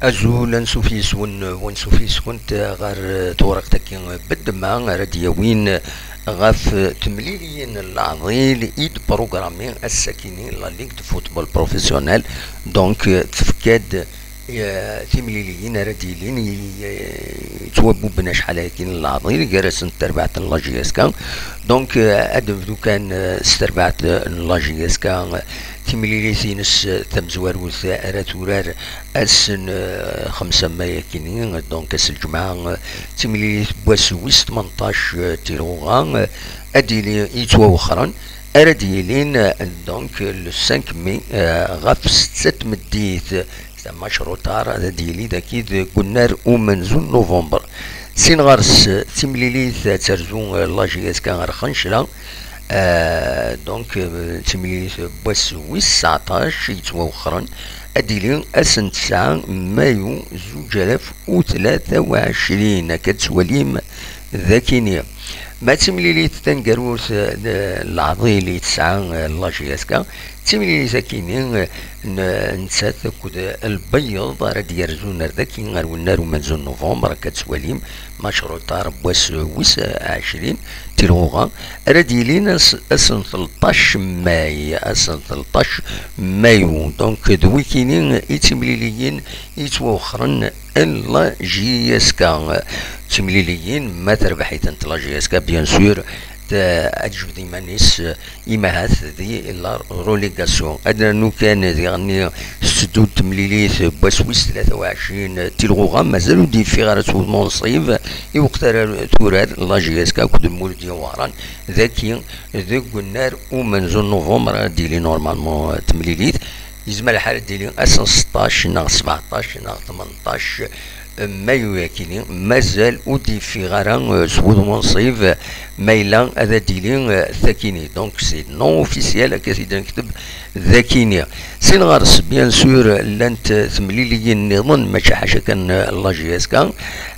أزول نسوفيس ونسوفيس كنت غير تورق تكين بالدماغ راديوين غاف تمليليين العظيل إيد بروغرامين الساكنين لا ليغ دو فوتبول بروفيسيونيل دونك تفكاد تمليليين راديلين يتوبوا بنا شحال هاكين العظيل جالس تربعت لاجياسكا دونك ادم دو كان استربعت لاجياسكا تمليليسينس تمزواروث راتورار السن 5 مايا كينين دونك اس الجمعة تمليليت بواسويس 18 تيروغان اديلي يتوخرا ارديلين دونك لو 5 مي غاف 6 مديت مشروطار هذا ديلي داكيد كنار ومنزون نوفمبر سين غارس تمليليت ترزون لاجياس كان غير خنشلا دونك تمليليت بواسويس 19 يتوخرا اديلي اسن 9 مايو 2023 كتسواليم ذاكينيا ما تمليليت تنقروس العضيلي 9 لاجياسكا تمليلي ساكينين نسات كود البيض راه يرزون ذاك غير والنار ومنزون نوفمبر كتسواليم مشروط بواس ويس 20 تيروغا راه ديالين اسن 13 ماي اسن 13 مايو دونك دويكينين يتمليليين يتوخرن لا جياسكا تمليليين ما تربحيت انت لا جياسكا بيان سور أجب ديما نيس إماهات ذي إلا روليغاسيون أدنا نو كان يعني ستود تمليليت بواسويس 23 تيلغوغا مازالو دي في غارة المنصيف يوقتها توراد لاجياسكا كود المولدية واران ذاكي ذاك النار ومنزون نوفمبر ديلي نورمالمون تمليليت يزمى الحال ديلي أسن 16 ناغ 17 ناغ 18 مايو ياكيني مازال ودي في غران سود منصيف مايلا هذا ديلين ذاكيني دونك سي نون اوفيسيال كاسيد نكتب ذاكيني سين غارس بيان سور لانت تمليليين نظن ماشي حاجه كان لاجياسكا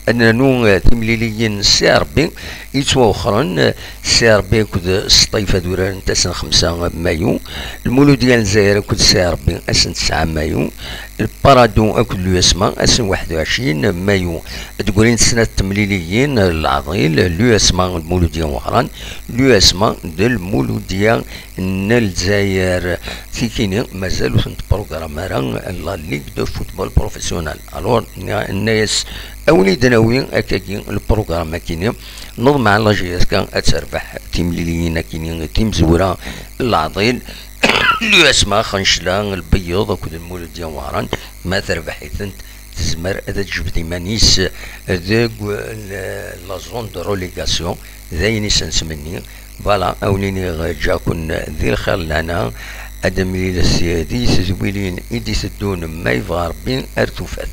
اننو تمليليين سي ربي يتوخرن سي ربي كود الصيفه دوران تسن 5 مايو المولود ديال الجزائر كود سي ربي اسن 9 مايو البارادو اكل لو اسما اسن 21 مايو تقولين سنه تمليليين العضيل لو اسما المولوديه وخران لو اسما ديال المولوديه الجزائر تيكيني مازالو سنت بروغرامارا لا ليغ دو فوتبول بروفيسيونال الور الناس اوليد ناويين اكاكين البروغرام كيني نظم مع لاجياسكا اتربح تيمليليين كيني تيم زورا العضيل لو اسما خنشلا البيض كود المولوديه وهران ما تربحيتنت تزمر هذا تجبد ديمانيس ذاك لا زون دو روليغاسيون ذايني سنسمني فوالا اوليني جاكن ذي الخير لنا ادم ليلة السيادي سزويلين ايدي سدون ما يبغى ربي ارتوفات